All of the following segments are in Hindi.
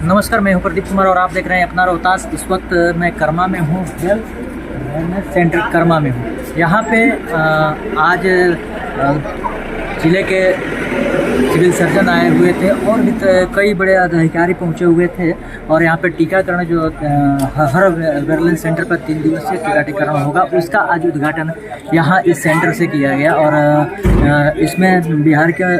नमस्कार, मैं हूं प्रदीप कुमार और आप देख रहे हैं अपना रोहतास। इस वक्त मैं कर्मा में हूं, हेल्थ वेलनेस सेंटर कर्मा में हूं। यहाँ पे आज जिले के सिविल सर्जन आए हुए थे और भी कई बड़े अधिकारी पहुंचे हुए थे और यहाँ पे टीकाकरण जो हर वेलनेस सेंटर पर 3 दिवसीय टीकाकरण होगा, उसका आज उद्घाटन यहाँ इस सेंटर से किया गया। और इसमें बिहार के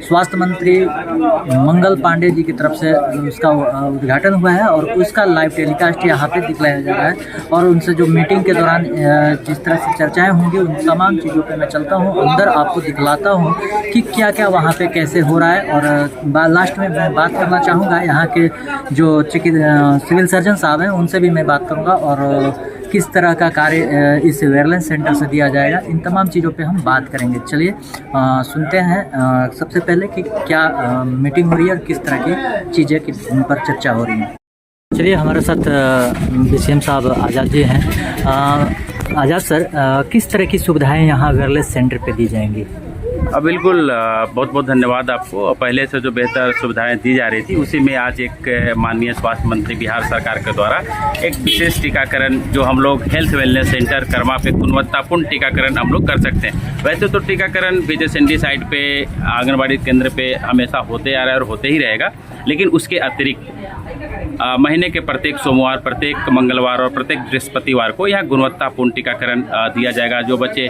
स्वास्थ्य मंत्री मंगल पांडे जी की तरफ से उसका उद्घाटन हुआ है और उसका लाइव टेलीकास्ट यहाँ पे दिखलाया जा रहा है। और उनसे जो मीटिंग के दौरान जिस तरह से चर्चाएं होंगी, उन तमाम चीज़ों पे मैं चलता हूँ अंदर, आपको दिखलाता हूँ कि क्या क्या वहाँ पे कैसे हो रहा है। और लास्ट में मैं बात करना चाहूँगा यहाँ के जो सिविल सर्जन साहब हैं, उनसे भी मैं बात करूँगा और किस तरह का कार्य इस वेलनेस सेंटर से दिया जाएगा, इन तमाम चीज़ों पे हम बात करेंगे। चलिए सुनते हैं सबसे पहले कि क्या मीटिंग हो रही है और किस तरह की चीज़ें पर चर्चा हो रही है। चलिए, हमारे साथ BCM साहब आज़ाद जी हैं। आज़ाद सर, किस तरह की सुविधाएं यहाँ वेलनेस सेंटर पे दी जाएंगी? बिल्कुल, बहुत बहुत धन्यवाद आपको। पहले से जो बेहतर सुविधाएं दी जा रही थी, उसी में आज एक माननीय स्वास्थ्य मंत्री बिहार सरकार के द्वारा एक विशेष टीकाकरण जो हम लोग हेल्थ वेलनेस सेंटर कर्मा पे गुणवत्तापूर्ण टीकाकरण हम लोग कर सकते हैं। वैसे तो टीकाकरण BJSND साइट पे, आंगनबाड़ी केंद्र पे हमेशा होते आ रहा है और होते ही रहेगा, लेकिन उसके अतिरिक्त महीने के प्रत्येक सोमवार, प्रत्येक मंगलवार और प्रत्येक बृहस्पतिवार को यहाँ गुणवत्तापूर्ण टीकाकरण दिया जाएगा। जो बच्चे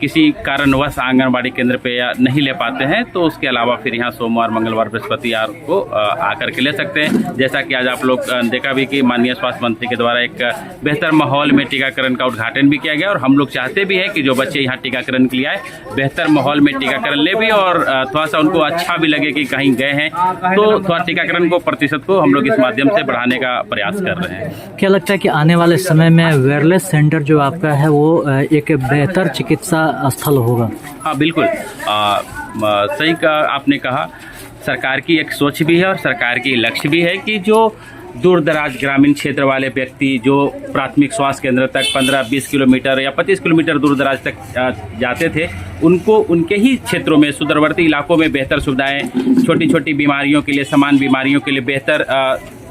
किसी कारणवश आंगनबाड़ी केंद्र पे या नहीं ले पाते हैं, तो उसके अलावा फिर यहाँ सोमवार, मंगलवार, बृहस्पतिवार को आकर के ले सकते हैं। जैसा कि आज आप लोग देखा भी कि माननीय स्वास्थ्य मंत्री के द्वारा एक बेहतर माहौल में टीकाकरण का उद्घाटन भी किया गया और हम लोग चाहते भी हैं कि जो बच्चे यहाँ टीकाकरण के लिए आए, बेहतर माहौल में टीकाकरण ले भी और थोड़ा सा उनको अच्छा भी लगे कि कहीं गए हैं, तो थोड़ा टीकाकरण को प्रतिशत को हम लोग इस माध्यम से बढ़ाने का प्रयास कर रहे हैं। क्या लगता है कि आने वाले समय में वेलनेस सेंटर जो आपका है वो एक बेहतर चिकित्सा स्थल होगा? हाँ बिल्कुल, सही का आपने कहा। सरकार की एक सोच भी है और सरकार की लक्ष्य भी है कि जो दूर दराज ग्रामीण क्षेत्र वाले व्यक्ति जो प्राथमिक स्वास्थ्य केंद्र तक 15-20 किलोमीटर या 25 किलोमीटर दूर दराज तक जाते थे, उनको उनके ही क्षेत्रों में, सुदूरवर्ती इलाकों में बेहतर सुविधाएं, छोटी छोटी बीमारियों के लिए, सामान्य बीमारियों के लिए बेहतर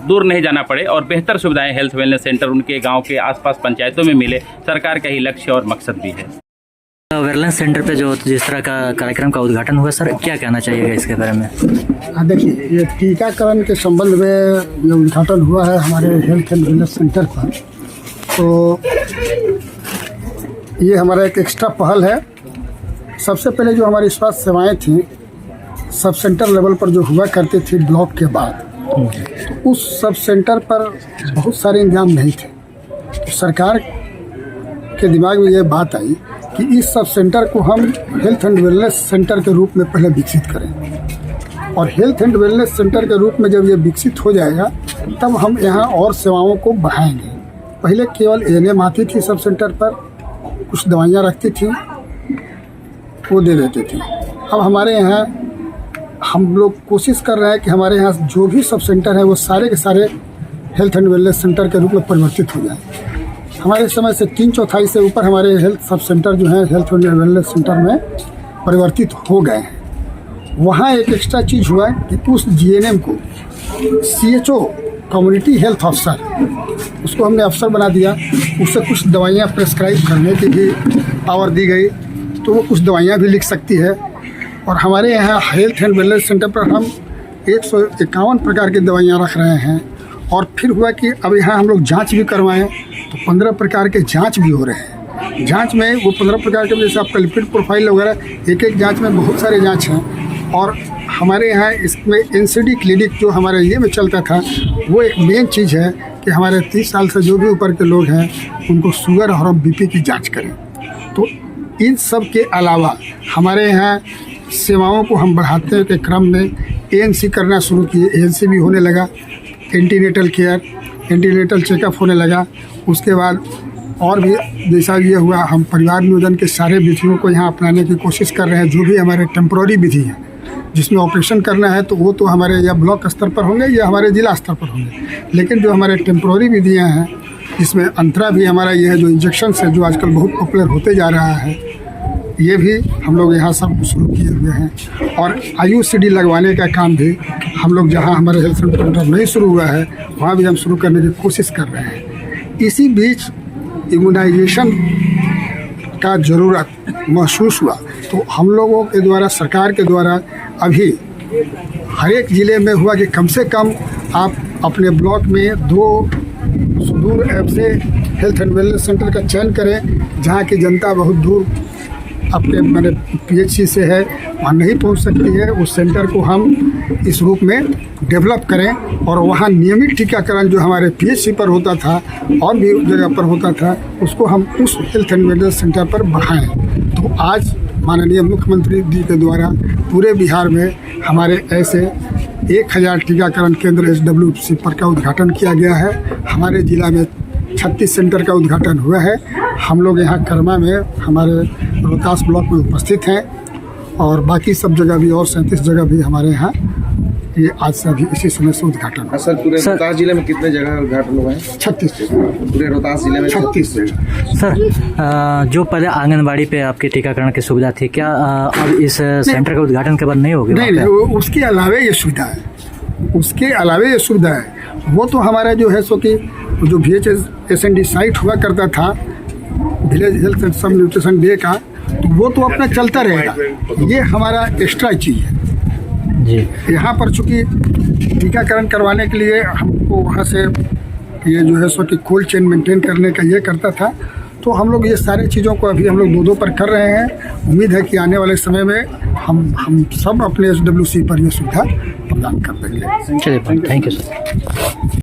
दूर नहीं जाना पड़े और बेहतर सुविधाएं हेल्थ वेलनेस सेंटर उनके गाँव के आसपास पंचायतों में मिले। सरकार का ही लक्ष्य और मकसद भी है। वेलनेस सेंटर पे जो जिस तरह का कार्यक्रम का उद्घाटन हुआ, सर क्या कहना चाहिएगा इसके बारे में? देखिए, ये टीकाकरण के संबंध में जो उद्घाटन हुआ है हमारे हेल्थ एंड वेलनेस सेंटर पर, तो ये हमारा एक एक्स्ट्रा पहल है। सबसे पहले जो हमारी स्वास्थ्य सेवाएं थी सब सेंटर लेवल पर जो हुआ करती थी ब्लॉक के बाद, तो उस सब सेंटर पर बहुत सारे इंतजाम नहीं थे। तो सरकार के दिमाग में ये बात आई कि इस सब सेंटर को हम हेल्थ एंड वेलनेस सेंटर के रूप में पहले विकसित करें और हेल्थ एंड वेलनेस सेंटर के रूप में जब ये विकसित हो जाएगा तब हम यहाँ और सेवाओं को बढ़ाएंगे। पहले केवल ANM आती थी सब सेंटर पर, कुछ दवाइयाँ रखती थी, वो दे देती थी। अब हमारे यहाँ हम लोग कोशिश कर रहे हैं कि हमारे यहाँ जो भी सब सेंटर है वो सारे के सारे हेल्थ एंड वेलनेस सेंटर के रूप में परिवर्तित हो जाए। हमारे समय से 3/4 से ऊपर हमारे हेल्थ सब सेंटर जो है हेल्थ एंड वेलनेस सेंटर में परिवर्तित हो गए हैं। वहाँ एक एक्स्ट्रा चीज़ हुआ कि उस GNM को CHO कम्युनिटी हेल्थ ऑफिसर, उसको हमने अफसर बना दिया। उससे कुछ दवाइयाँ प्रेस्क्राइब करने की भी पावर दी गई, तो वो कुछ दवाइयाँ भी लिख सकती है। और हमारे यहाँ हेल्थ एंड वेलनेस सेंटर पर हम 151 प्रकार की दवाइयाँ रख रहे हैं। और फिर हुआ कि अब यहाँ हम लोग जांच भी करवाएं, तो 15 प्रकार के जांच भी हो रहे हैं। जांच में वो 15 प्रकार के, जैसे आपका लिपिड प्रोफाइल वगैरह, एक एक जांच में बहुत सारे जांच हैं। और हमारे यहाँ इसमें NCD क्लिनिक जो हमारे ये में चलता था, वो एक मेन चीज़ है कि हमारे 30 साल से जो भी ऊपर के लोग हैं उनको शुगर और BP की जाँच करें। तो इन सब के अलावा हमारे यहाँ सेवाओं को हम बढ़ाते के क्रम में ANC करना शुरू किए। ANC भी होने लगा, एंटीनेटल केयर, एंटीनेटल चेकअप होने लगा। उसके बाद और भी जैसा ये हुआ, हम परिवार नियोजन के सारे विधियों को यहाँ अपनाने की कोशिश कर रहे हैं। जो भी हमारे टेम्प्रोरी विधि हैं जिसमें ऑपरेशन करना है, तो वो तो हमारे या ब्लॉक स्तर पर होंगे या हमारे जिला स्तर पर होंगे। लेकिन जो हमारे टेम्प्रोरी विधियाँ हैं, जिसमें अंतरा भी हमारा ये है, जो इंजेक्शन है जो आजकल बहुत पॉपुलर होते जा रहा है, ये भी हम लोग यहाँ सब शुरू किए हुए हैं। और IUCD लगवाने का काम भी हम लोग जहाँ हमारे हेल्थ सेंटर नहीं शुरू हुआ है वहाँ भी हम शुरू करने की कोशिश कर रहे हैं। इसी बीच इम्यूनाइजेशन का ज़रूरत महसूस हुआ तो हम लोगों के द्वारा, सरकार के द्वारा अभी हर एक ज़िले में हुआ कि कम से कम आप अपने ब्लॉक में 2 सुदूर ऐप से हेल्थ एंड वेलनेस सेंटर का चयन करें, जहाँ की जनता बहुत दूर अपने मैंने PHC से है वहाँ नहीं पहुँच सकती है। उस सेंटर को हम इस रूप में डेवलप करें और वहाँ नियमित टीकाकरण जो हमारे PHC पर होता था और भी जगह पर होता था उसको हम उस हेल्थ एंड वेलनेस सेंटर पर बढ़ाएं। तो आज माननीय मुख्यमंत्री जी के द्वारा पूरे बिहार में हमारे ऐसे 1000 टीकाकरण केंद्र SWC पर का उद्घाटन किया गया है। हमारे ज़िला में 36 सेंटर का उद्घाटन हुआ है। हम लोग यहाँ कर्मा में हमारे रोहतास ब्लॉक में उपस्थित हैं और बाकी सब जगह भी और 37 जगह भी हमारे यहाँ ये आज से अभी इसी समय से उद्घाटन हुआ। सर पूरे रोहतास जिले में कितने जगह उद्घाटन हुआ है? 36 पूरे रोहतास जिले में 36 जगह। सर जो पहले आंगनबाड़ी पे आपकी टीकाकरण की सुविधा थी, क्या अब इस सेंटर का उद्घाटन के बाद नहीं होगी? नहीं, उसके अलावे ये सुविधा है, उसके अलावे ये सुविधा है। वो तो हमारा जो है सो कि जो VHSND साइट हुआ करता था विलेज हेल्थ एंड सब न्यूट्रिशन डे का, तो वो तो अपना चलता रहेगा। ये हमारा एक्स्ट्रा चीज़ है जी। यहाँ पर चूँकि टीकाकरण करवाने के लिए हमको वहाँ से ये जो है सो कि कोल्ड चेन मेंटेन करने का ये करता था, तो हम लोग ये सारी चीज़ों को अभी हम लोग 2-2 पर कर रहे हैं। उम्मीद है कि आने वाले समय में हम सब अपने SWC पर ये सुविधा प्रदान कर देंगे। चलिए, थैंक यू सर।